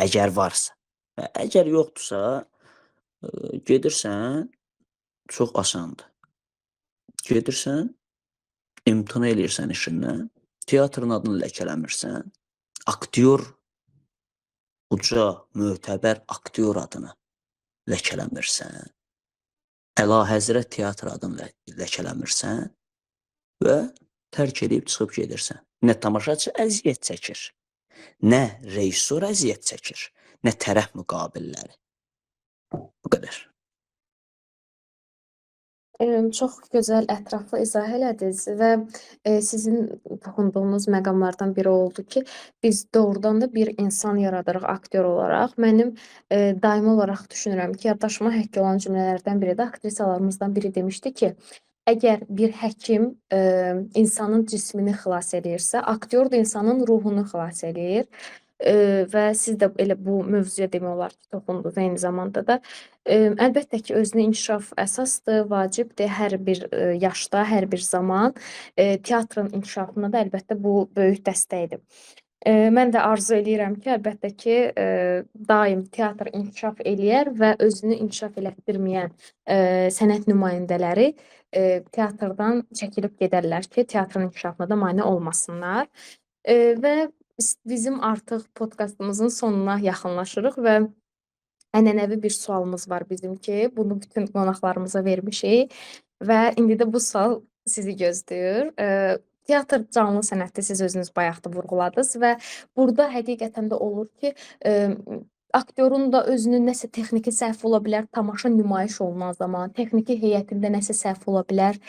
Əgər varsa. Və əgər yoxdursa, gedirsən, çox asandır. Gedirsən, imtina eləyirsən işindən, teatrın adını ləkələmirsən, aktyor, uca, mötəbər aktyor adını ləkələmirsən, Əlahəzrət teatr adını ləkələmirsən və tərk edib çıxıb gedirsən. Nə tamaşaçı əziyyət çəkir, nə rejissor əziyyət çəkir, nə tərəf müqabilləri. Bu qədər. Çox gözəl, ətraflı izah elədiniz və sizin toxunduğunuz məqamlardan biri oldu ki, biz doğrudan da bir insan yaradırıq aktyor olaraq. Mənim daimi olaraq düşünürəm ki, yaddaşıma həkk olan cümlələrdən biri də aktrisalarımızdan biri demişdi ki, əgər bir həkim insanın cismini xilas eləyirsə, aktyor da insanın ruhunu xilas eləyir. Və siz də elə bu mövzuya demək olar ki, toxundunuz eyni zamanda da. Əlbəttə ki, özünə inkişaf əsasdır, vacibdir hər bir yaşda, hər bir zaman. Teatrın inkişafına da əlbəttə bu böyük dəstəkdir. Mən də arzu eləyirəm ki, əlbəttə ki, daim teatr inkişaf eləyər və özünü inkişaf elətdirməyən sənət nümayəndələri teatrdan çəkilib gedərlər ki, teatrın inkişafına da mane olmasınlar. Və bizim artıq podkastımızın sonuna yaxınlaşırıq və ənənəvi bir sualımız var bizim ki, bunu bütün qonaqlarımıza vermişik və indi də bu sual sizi gözləyir. Teatr canlı sənətdir, siz özünüz bayaq da vurğuladınız və burada həqiqətən də olur ki, aktyorun da özünün nəsə texniki səhv ola bilər, tamaşa nümayiş olunan zaman, texniki heyətində nəsə səhv ola bilər.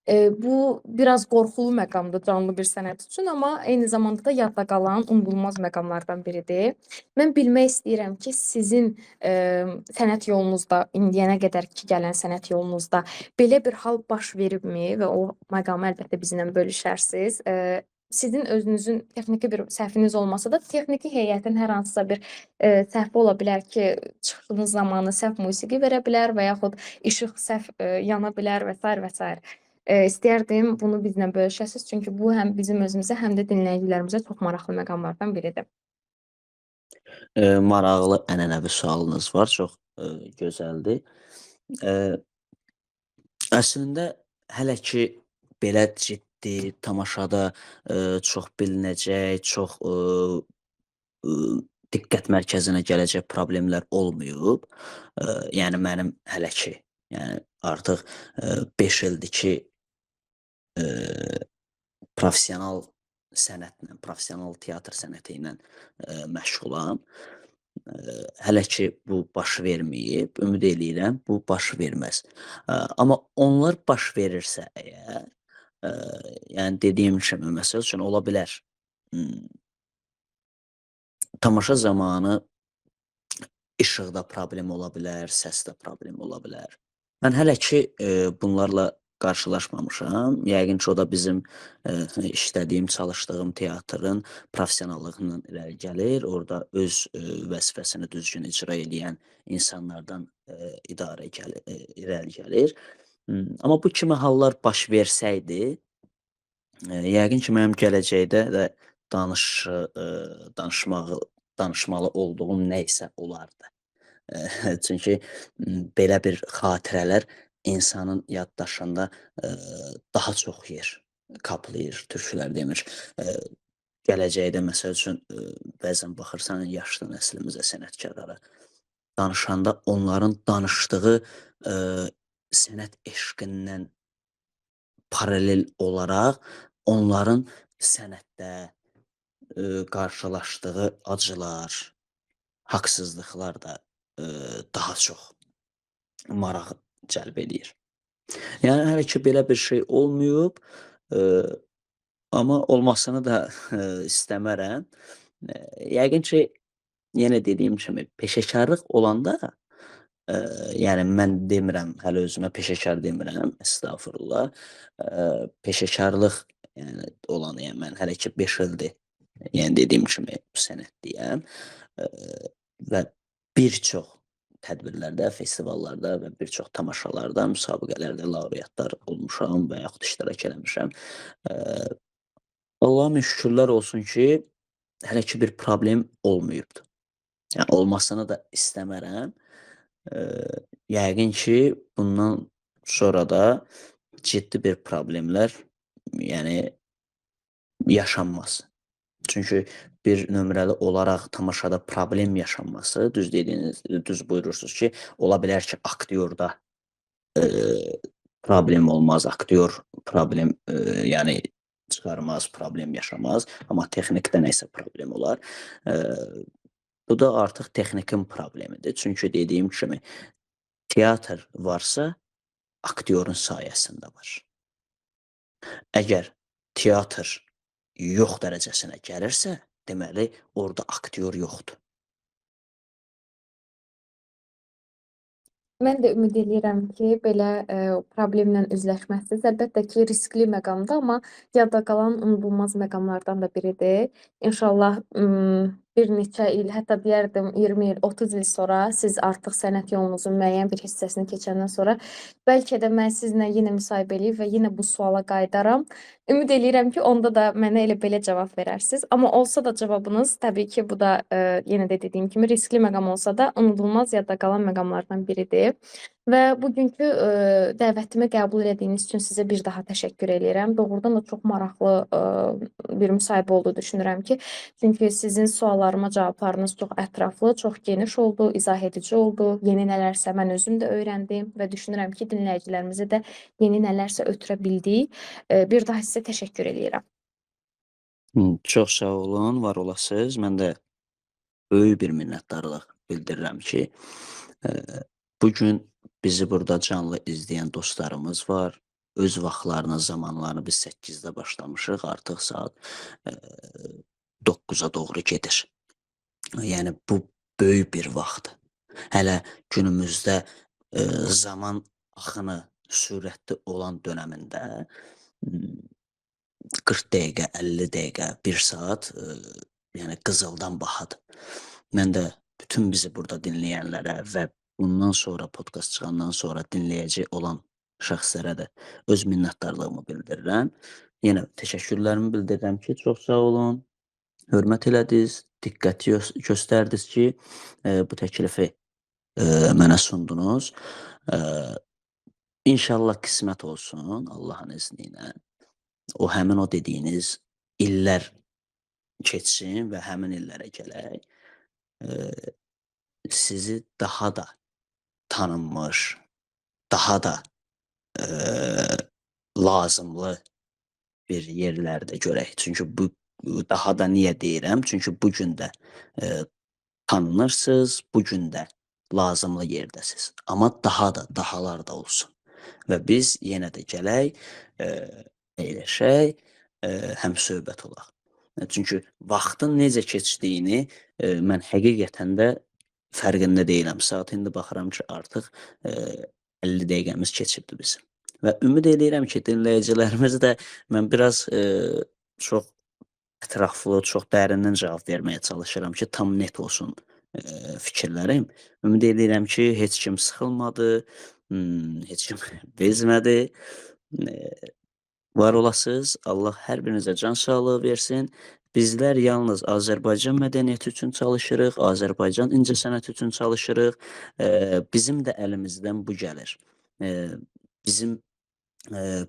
Bu biraz qorxulu məqamdır canlı bir sənət üçün, amma eyni zamanda da yadda qalan, unudulmaz məqamlardan biridir. Mən bilmək istəyirəm ki, sizin sənət yolunuzda, indiyənə qədər ki, gələn sənət yolunuzda belə bir hal baş veribmi və o məqamı əlbəttə bizimlə bölüşərsiniz. Sizin özünüzün texniki bir səhviniz olmasa da, texniki heyətin hər hansısa bir səhvi ola bilər ki, çıxışınız zamanı səhv musiqi verə bilər və yaxud işıq səhv yana bilər və s. və s. İstəyərdim bunu bizlə bölüşəsiz, çünki bu həm bizim özümüzə, həm də dinləyicilərimizə çox maraqlı məqamlardan biridir. Maraqlı ənənəvi sualınız var, çox gözəldir. Əslində hələ ki belə ciddi tamaşada çox bilinəcək, çox diqqət mərkəzinə gələcək problemlər olmayıb. Yəni mənim hələ ki, yəni artıq 5 ildir ki professional sənətlə, professional teatr sənəti ilə məşğulam. Hələ ki bu baş verməyib, ümid eləyirəm bu baş verməz. Amma onlar baş verirsə əgər, yəni dediyim kimi, məsəl üçün ola bilər, tamaşa zamanı işıqda problem ola bilər, səsdə problem ola bilər. Mən hələ ki bunlarla qarşılaşmamışam. Yəqin ki, o da bizim işlədiyim, çalışdığım teatrın professionallığından irəli gəlir. Orada öz vəzifəsini düzgün icra eləyən insanlardan irəli gəlir. Amma bu kimi hallar baş versəydi, yəqin ki, mənim gələcəkdə də danışmalı olduğum nə isə olardı. Çünki belə bir xatirələr insanın yaddaşında daha çox yer kaplayır, türkülər demir. Gələcəkdə məsəl üçün bəzən baxırsan yaşlı nəslimizə, sənətkarlara danışanda onların danışdığı sənət eşqindən paralel olaraq onların sənətdə qarşılaşdığı acılar, haqsızlıqlar da daha çox maraq cəlb eləyir. Yəni hələ ki belə bir şey olmayıb, amma olmasını da istəmərəm. Yəqin ki, yenə dediyim kimi peşəkarlıq olanda, yəni mən demirəm, hələ özümə peşəkar demirəm, estağfurullah. Peşəkarlıq Yəni olanıyam mən. Hələ ki 5 ildir, yəni dediyim kimi bu sənətdəyəm. Və bir çox tədbirlərdə, festivallarda və bir çox tamaşalarda, müsabiqələrdə laureatlar olmuşam və yaxud iştirak eləmişəm. Eee, Allah'a min şükürlər olsun ki, hələ ki bir problem olmayıbdır. Yəni olmasını da istəmərəm. Yəqin ki, bundan sonra da ciddi bir problemlər, yəni yaşanmaz. Çünki bir nömrəli olaraq tamaşada problem yaşanması, düz buyurursunuz ki, ola bilər ki, aktyorda, problem olmaz, aktyor problem, yəni çıxarmaz, problem yaşamaz, amma texnikdə nəsə problem olar. Eee, Bu da artıq texnikin problemidir. Çünki dediyim kimi, teatr varsa, aktyorun sayəsində var. Əgər teatr yox dərəcəsinə gəlirsə, deməli orda aktyor yoxdur. Mən də ümid eləyirəm ki, belə, problemlə üzləşməsiz. Əlbəttə ki, riskli məqamdır, amma yadda qalan unudulmaz məqamlardan da biridir. İnşallah, bir neçə il, hətta deyərdim 20 il, 30 il sonra siz artıq sənət yolunuzun müəyyən bir hissəsini keçəndən sonra bəlkə də mən sizinlə yenə müsahibə eləyib və yenə bu suala qayıdaram. Ümid eləyirəm ki, onda da mənə elə belə cavab verərsiniz. Amma olsa da cavabınız təbii ki, bu da, yenə də dediyim kimi riskli məqam olsa da unudulmaz yadda qalan məqamlardan biridir. Və bugünkü, dəvətimi qəbul elədiyiniz üçün sizə bir daha təşəkkür eləyirəm. Doğrudan da çox maraqlı, bir müsahibə oldu düşünürəm ki, çünki sizin suallarıma cavablarınız çox ətraflı, çox geniş oldu, izah edici oldu. Yeni nələrsə mən özüm də öyrəndim və düşünürəm ki, dinləyicilərimizi də yeni nələrsə ötürə bildik. Bir daha sizə təşəkkür eləyirəm. Çox sağ olun, var olasınız. Mən də böyük bir minnətdarlıq bildirirəm ki, bu gün bizi burada canlı izləyən dostlarımız var. Öz vaxtlarını, zamanlarını biz 8-də başlamışıq, artıq saat, 9-a doğru gedir. Yəni bu böyük bir vaxtdır. Hələ günümüzdə, zaman axını sürətli olan dönəmində, ımm 40 dəqiqə, 50 dəqiqə, 1 saat, yəni qızıldan bahadır. Mən də bütün bizi burada dinləyənlərə və bundan sonra podkast çıxandan sonra dinləyəcək olan şəxslərə də öz minnətdarlığımı bildirirəm. Yenə təşəkkürlərimi bildirirəm ki, çox sağ olun, hörmət elədiniz, diqqət göstərdiniz ki, bu təklifi, mənə sundunuz. Eee, İnşallah qismət olsun Allahın izni ilə. Həmin o dediyiniz illər keçsin və həmin illərə gələk, eee, sizi daha da tanınmış, daha da, eee, lazımlı bir yerlərdə görək. Çünki bu daha da niyə deyirəm? Çünki bu gün də, eee, tanınırsınız, bu gün də lazımlı yerdəsiz. Amma daha da, dahalar da olsun və biz yenə də gələk, əyləşək, həmsöhbət olaq. Çünki vaxtın necə keçdiyini, mən həqiqətən də fərqində deyiləm. Saata indi baxıram ki, artıq, 50 dəqiqəmiz keçibdir bizim. Və ümid eləyirəm ki, dinləyicilərimiz də mən biraz, çox ətraflı, çox dərindən cavab verməyə çalışıram ki, tam net olsun, fikirlərim. Ümid eləyirəm ki, heç kim sıxılmadı, heç kim bezmədi. Eee, Var olasınız. Allah hər birinizə can sağlığı versin. Bizlər yalnız Azərbaycan mədəniyyəti üçün çalışırıq, Azərbaycan incəsənəti üçün çalışırıq. Bizim də əlimizdən bu gəlir. Bizim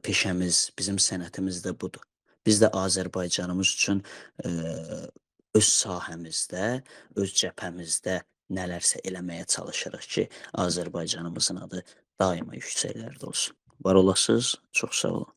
peşəmiz, bizim sənətimiz də budur. Biz də Azərbaycanımız üçün, öz sahəmizdə, öz cəbhəmizdə nələrsə eləməyə çalışırıq ki, Azərbaycanımızın adı daima yüksəklərdə olsun. Var olasınız, çox sağ olun.